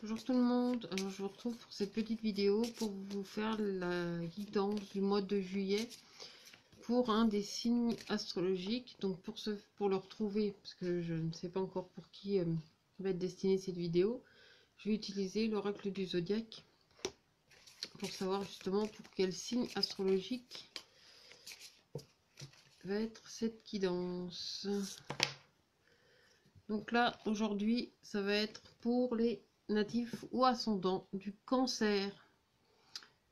Bonjour tout le monde, alors je vous retrouve pour cette petite vidéo pour vous faire la guidance du mois de juillet pour un des signes astrologiques. Donc pour le retrouver, parce que je ne sais pas encore pour qui va être destinée cette vidéo, je vais utiliser l'oracle du zodiaque pour savoir justement pour quel signe astrologique va être cette guidance. Donc là aujourd'hui ça va être pour les natifs ou ascendants du Cancer.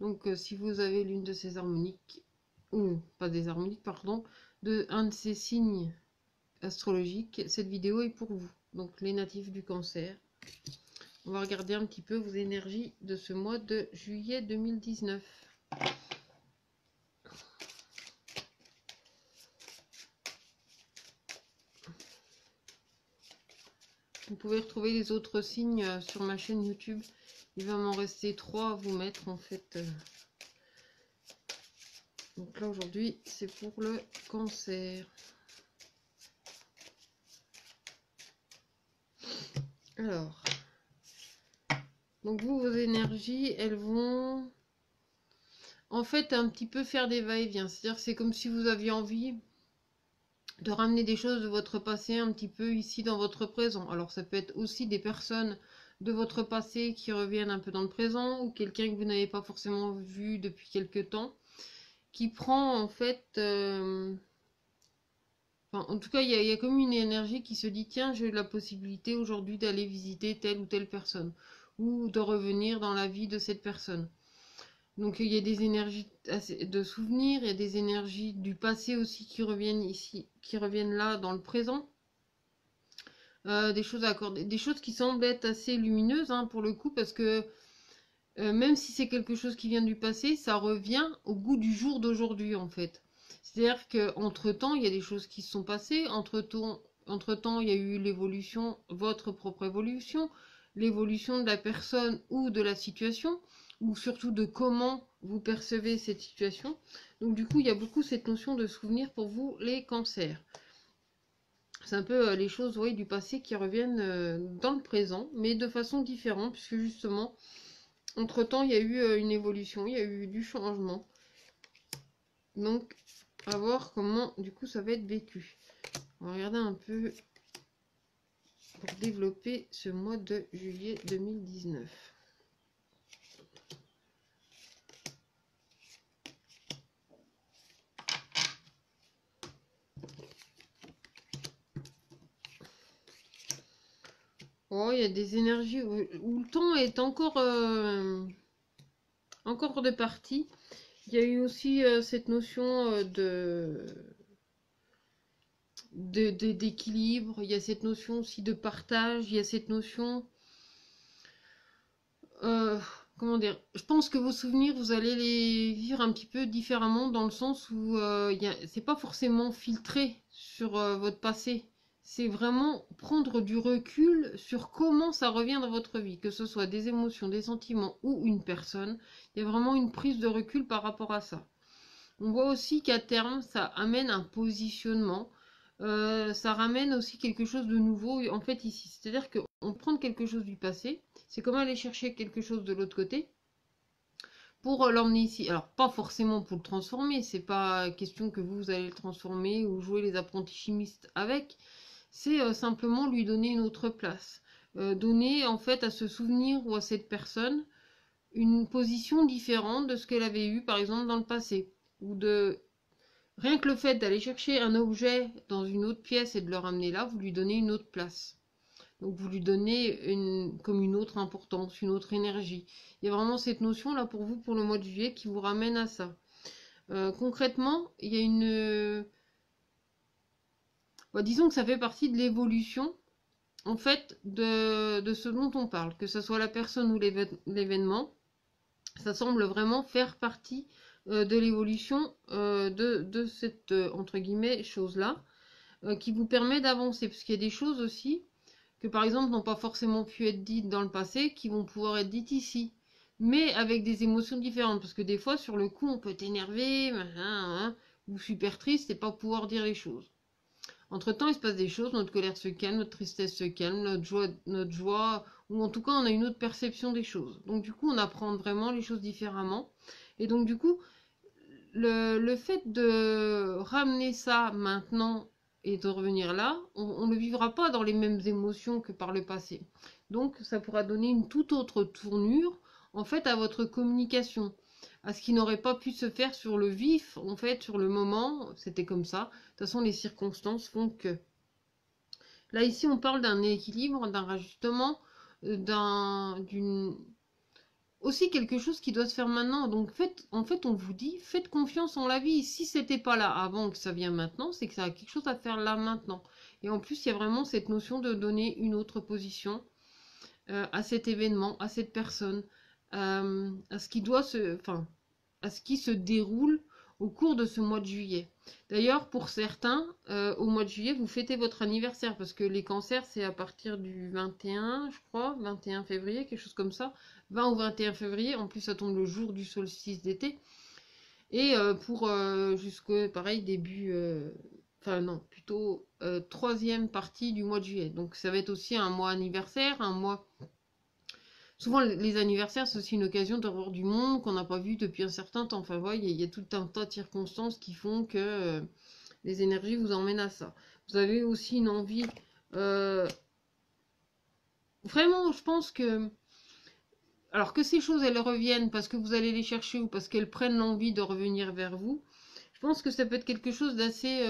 Donc si vous avez l'une de ces harmoniques, ou pas des harmoniques, pardon, de un de ces signes astrologiques, cette vidéo est pour vous. Donc les natifs du Cancer. On va regarder un petit peu vos énergies de ce mois de juillet 2019. Vous pouvez retrouver les autres signes sur ma chaîne YouTube. Il va m'en rester 3 à vous mettre en fait. Donc là aujourd'hui c'est pour le Cancer. Alors, donc vous, vos énergies, elles vont en fait un petit peu faire des va-et-vient. C'est-à-dire c'est comme si vous aviez envie de ramener des choses de votre passé un petit peu ici dans votre présent. Alors ça peut être aussi des personnes de votre passé qui reviennent un peu dans le présent, ou quelqu'un que vous n'avez pas forcément vu depuis quelque temps, qui prend en fait... Enfin, en tout cas, il y a comme une énergie qui se dit, tiens, j'ai eu la possibilité aujourd'hui d'aller visiter telle ou telle personne, ou de revenir dans la vie de cette personne. Donc il y a des énergies de souvenirs, il y a des énergies du passé aussi qui reviennent ici, qui reviennent là dans le présent. Des choses à accorder, des choses qui semblent être assez lumineuses hein, pour le coup, parce que même si c'est quelque chose qui vient du passé, ça revient au goût du jour d'aujourd'hui en fait. C'est-à-dire qu'entre-temps, il y a des choses qui se sont passées, entre-temps, il y a eu l'évolution, votre propre évolution, l'évolution de la personne ou de la situation, ou surtout de comment vous percevez cette situation. Donc du coup, il y a beaucoup cette notion de souvenir pour vous, les cancers. C'est un peu les choses oui, du passé qui reviennent dans le présent, mais de façon différente, puisque justement, entre-temps, il y a eu une évolution, il y a eu du changement. Donc, à voir comment, du coup, ça va être vécu. On va regarder un peu pour développer ce mois de juillet 2019. Oh, il y a des énergies où le temps est encore de partie. Il y a eu aussi cette notion d'équilibre, il y a cette notion aussi de partage, il y a cette notion... comment dire, je pense que vos souvenirs, vous allez les vivre un petit peu différemment dans le sens où c'est pas forcément filtré sur votre passé. C'est vraiment prendre du recul sur comment ça revient dans votre vie, que ce soit des émotions, des sentiments ou une personne. Il y a vraiment une prise de recul par rapport à ça. On voit aussi qu'à terme, ça amène un positionnement. Ça ramène aussi quelque chose de nouveau en fait ici. C'est-à-dire qu'on prend quelque chose du passé, c'est comme aller chercher quelque chose de l'autre côté pour l'emmener ici. Alors pas forcément pour le transformer, c'est pas question que vous allez le transformer ou jouer les apprentis chimistes avec, c'est simplement lui donner une autre place. Donner en fait à ce souvenir ou à cette personne une position différente de ce qu'elle avait eu par exemple dans le passé. Ou de rien que le fait d'aller chercher un objet dans une autre pièce et de le ramener là, vous lui donnez une autre place. Donc vous lui donnez comme une autre importance, une autre énergie. Il y a vraiment cette notion là pour vous pour le mois de juillet qui vous ramène à ça. Concrètement, il y a une... disons que ça fait partie de l'évolution en fait de ce dont on parle. Que ce soit la personne ou l'événement, ça semble vraiment faire partie de l'évolution de cette entre guillemets chose là qui vous permet d'avancer. Parce qu'il y a des choses aussi que par exemple n'ont pas forcément pu être dites dans le passé, qui vont pouvoir être dites ici, mais avec des émotions différentes, parce que des fois sur le coup on peut être énervé, ou super triste et pas pouvoir dire les choses. Entre temps il se passe des choses, notre colère se calme, notre tristesse se calme, notre joie ou en tout cas on a une autre perception des choses. Donc du coup on apprend vraiment les choses différemment. Et donc du coup le fait de ramener ça maintenant et de revenir là, on ne vivra pas dans les mêmes émotions que par le passé. Donc ça pourra donner une toute autre tournure en fait à votre communication, à ce qui n'aurait pas pu se faire sur le vif, en fait sur le moment, c'était comme ça. De toute façon les circonstances font que. Là ici on parle d'un équilibre, d'un rajustement, d'une aussi quelque chose qui doit se faire maintenant. Donc en fait, on vous dit, faites confiance en la vie. Si c'était pas là avant que ça vient maintenant, c'est que ça a quelque chose à faire là maintenant. Et en plus, il y a vraiment cette notion de donner une autre position à cet événement, à cette personne, à ce qui doit se, enfin, à ce qui se déroule au cours de ce mois de juillet. D'ailleurs, pour certains, au mois de juillet, vous fêtez votre anniversaire, parce que les cancers, c'est à partir du 21, je crois, 21 février, quelque chose comme ça, 20 ou 21 février, en plus ça tombe le jour du solstice d'été, et pour jusqu'au, pareil, début, enfin non, plutôt troisième partie du mois de juillet. Donc ça va être aussi un mois anniversaire, un mois. Souvent, les anniversaires, c'est aussi une occasion de revoir du monde qu'on n'a pas vu depuis un certain temps. Enfin, voilà, il y a tout un tas de circonstances qui font que les énergies vous emmènent à ça. Vous avez aussi une envie... vraiment, je pense que... Alors que ces choses, elles reviennent parce que vous allez les chercher ou parce qu'elles prennent l'envie de revenir vers vous, je pense que ça peut être quelque chose d'assez...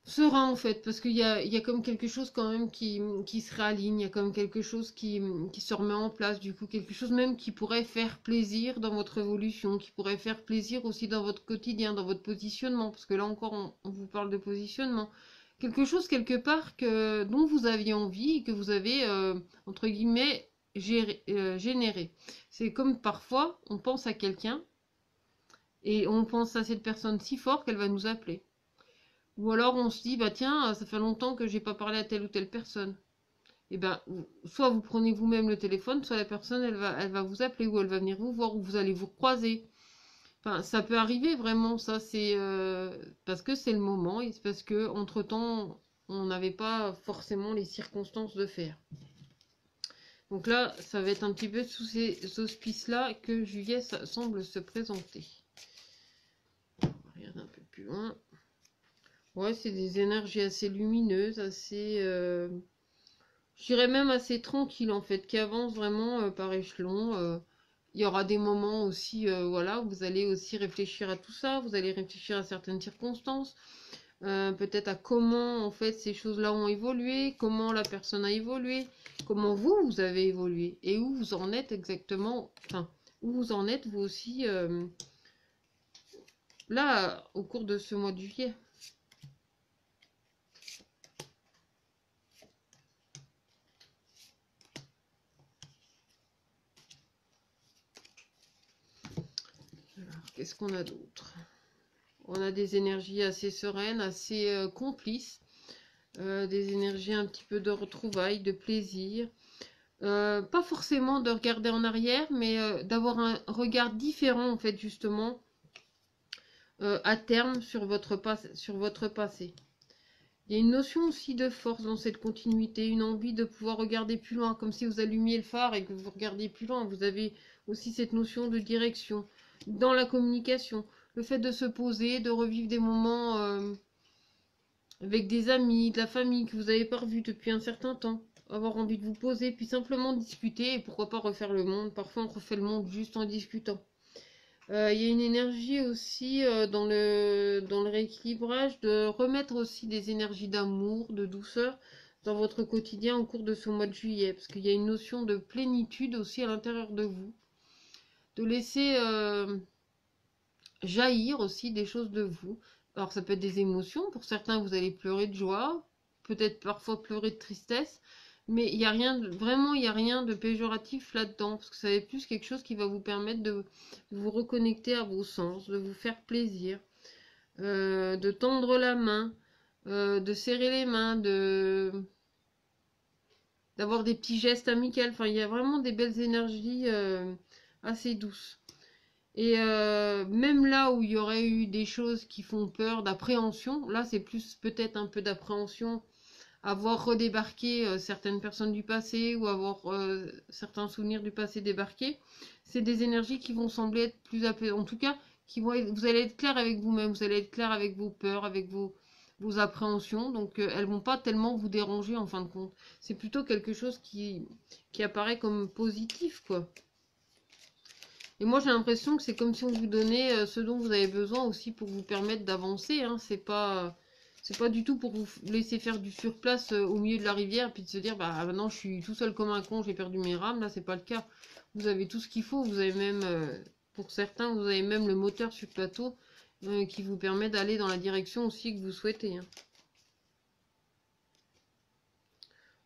serein en fait, parce qu'il y a comme quelque chose quand même qui se réaligne, il y a comme quelque chose qui se remet en place, du coup quelque chose même qui pourrait faire plaisir dans votre évolution, qui pourrait faire plaisir aussi dans votre quotidien, dans votre positionnement, parce que là encore on vous parle de positionnement, quelque chose quelque part dont vous aviez envie et que vous avez entre guillemets généré. C'est comme parfois on pense à quelqu'un et on pense à cette personne si fort qu'elle va nous appeler. Ou alors on se dit, bah tiens, ça fait longtemps que j'ai pas parlé à telle ou telle personne. Et ben, soit vous prenez vous-même le téléphone, soit la personne, elle va vous appeler, ou elle va venir vous voir, ou vous allez vous croiser. Enfin, ça peut arriver vraiment, ça, c'est parce que c'est le moment, et c'est parce que, entre-temps, on n'avait pas forcément les circonstances de faire. Donc là, ça va être un petit peu sous ces auspices-là que juillet ça semble se présenter. On va regarder un peu plus loin. Ouais, c'est des énergies assez lumineuses, assez, je dirais même assez tranquilles en fait, qui avancent vraiment par échelon. Il y aura des moments aussi, voilà, où vous allez aussi réfléchir à tout ça, vous allez réfléchir à certaines circonstances, peut-être à comment en fait ces choses-là ont évolué, comment la personne a évolué, comment vous avez évolué et où vous en êtes exactement, enfin, où vous en êtes vous aussi là au cours de ce mois de juillet. Qu'est-ce qu'on a d'autre? On a des énergies assez sereines, assez complices, des énergies un petit peu de retrouvailles, de plaisir. Pas forcément de regarder en arrière, mais d'avoir un regard différent, en fait, justement, à terme sur votre passé. Il y a une notion aussi de force dans cette continuité, une envie de pouvoir regarder plus loin, comme si vous allumiez le phare et que vous regardiez plus loin. Vous avez aussi cette notion de direction dans la communication. Le fait de se poser, de revivre des moments avec des amis, de la famille que vous n'avez pas revu depuis un certain temps. Avoir envie de vous poser, puis simplement discuter et pourquoi pas refaire le monde. Parfois on refait le monde juste en discutant. Il y a une énergie aussi dans le rééquilibrage de remettre aussi des énergies d'amour, de douceur dans votre quotidien au cours de ce mois de juillet. Parce qu'il y a une notion de plénitude aussi à l'intérieur de vous. De laisser jaillir aussi des choses de vous. Alors ça peut être des émotions. Pour certains, vous allez pleurer de joie. Peut-être parfois pleurer de tristesse. Mais il n'y a rien, vraiment, il n'y a rien de péjoratif là-dedans, parce que ça va être plus quelque chose qui va vous permettre de vous reconnecter à vos sens, de vous faire plaisir, de tendre la main, de serrer les mains, d'avoir des petits gestes amicaux. Enfin, il y a vraiment des belles énergies assez douces. Et même là où il y aurait eu des choses qui font peur, d'appréhension, là c'est plus peut-être un peu d'appréhension avoir redébarqué certaines personnes du passé ou avoir certains souvenirs du passé débarqués. C'est des énergies qui vont sembler être plus apaisantes. En tout cas, vous allez être clair avec vous-même, vous allez être clair avec vos peurs, avec vos appréhensions. Donc, elles vont pas tellement vous déranger en fin de compte. C'est plutôt quelque chose qui apparaît comme positif, quoi. Et moi, j'ai l'impression que c'est comme si on vous donnait ce dont vous avez besoin aussi pour vous permettre d'avancer. Hein. C'est pas du tout pour vous laisser faire du surplace au milieu de la rivière puis de se dire, bah maintenant je suis tout seul comme un con, j'ai perdu mes rames. Là, c'est pas le cas. Vous avez tout ce qu'il faut. Vous avez même, pour certains, vous avez même le moteur sur le plateau qui vous permet d'aller dans la direction aussi que vous souhaitez. Hein.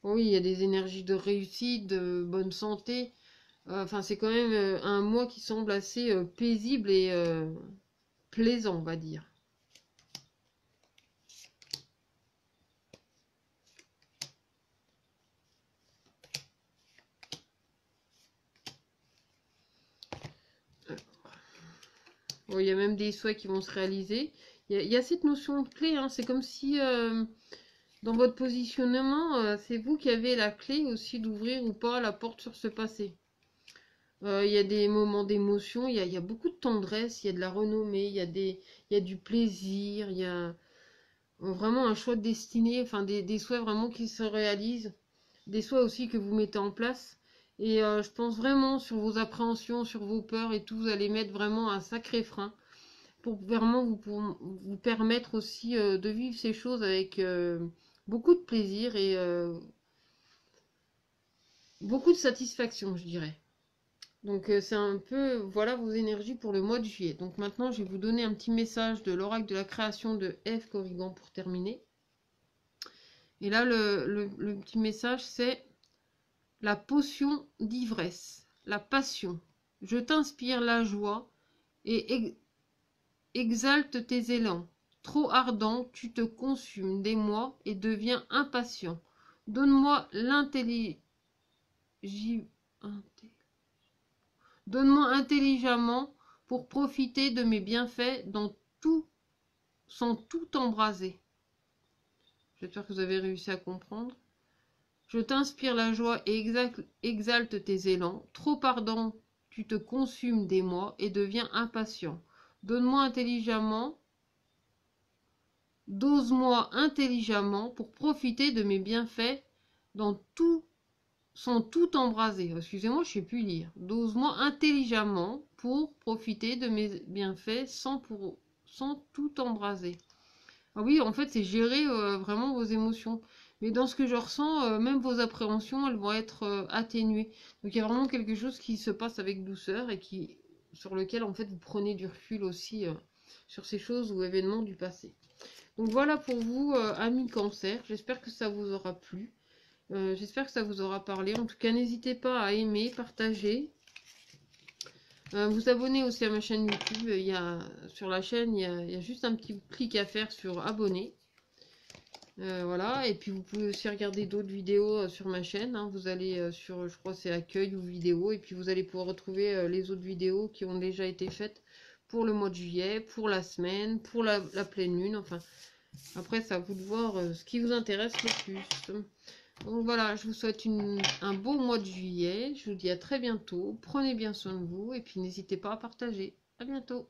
Oui, il y a des énergies de réussite, de bonne santé. Enfin, c'est quand même un mois qui semble assez paisible et plaisant, on va dire. Bon, il y a même des souhaits qui vont se réaliser. Il y a cette notion de clé, hein. C'est comme si dans votre positionnement, c'est vous qui avez la clé aussi d'ouvrir ou pas la porte sur ce passé. Il y a des moments d'émotion, il y a beaucoup de tendresse, il y a de la renommée, il y a du plaisir, il y a vraiment un choix de destinée, enfin des souhaits vraiment qui se réalisent, des souhaits aussi que vous mettez en place. Et je pense vraiment sur vos appréhensions, sur vos peurs et tout, vous allez mettre vraiment un sacré frein pour vraiment vous permettre aussi de vivre ces choses avec beaucoup de plaisir et beaucoup de satisfaction, je dirais. Donc c'est un peu, voilà vos énergies pour le mois de juillet. Donc maintenant, je vais vous donner un petit message de l'oracle de la création de Ève Corrigan pour terminer. Et là, le petit message, c'est la potion d'ivresse, la passion. Je t'inspire la joie et exalte tes élans. Trop ardent, tu te consumes des mois et deviens impatient. Donne-moi Donne-moi intelligemment pour profiter de mes bienfaits sans tout embraser. J'espère que vous avez réussi à comprendre. Je t'inspire la joie et exalte tes élans. Trop ardent, tu te consumes des mois et deviens impatient. Donne-moi intelligemment, dose-moi intelligemment pour profiter de mes bienfaits sans tout embraser. Excusez-moi, je ne sais plus lire. Dose-moi intelligemment pour profiter de mes bienfaits sans tout embraser. Ah oui, en fait, c'est gérer vraiment vos émotions. Mais dans ce que je ressens, même vos appréhensions, elles vont être atténuées. Donc il y a vraiment quelque chose qui se passe avec douceur et sur lequel en fait vous prenez du recul aussi sur ces choses ou événements du passé. Donc voilà pour vous, amis Cancer. J'espère que ça vous aura plu. J'espère que ça vous aura parlé. En tout cas, n'hésitez pas à aimer, partager. Vous abonner aussi à ma chaîne YouTube. Sur la chaîne, il y a juste un petit clic à faire sur abonner. Voilà. Et puis vous pouvez aussi regarder d'autres vidéos sur ma chaîne. Hein. Vous allez sur, je crois c'est accueil ou vidéo. Et puis vous allez pouvoir retrouver les autres vidéos qui ont déjà été faites pour le mois de juillet, pour la semaine, pour la pleine lune. Enfin, après, c'est à vous de voir ce qui vous intéresse le plus. Donc voilà, je vous souhaite un beau mois de juillet. Je vous dis à très bientôt. Prenez bien soin de vous et puis n'hésitez pas à partager. À bientôt.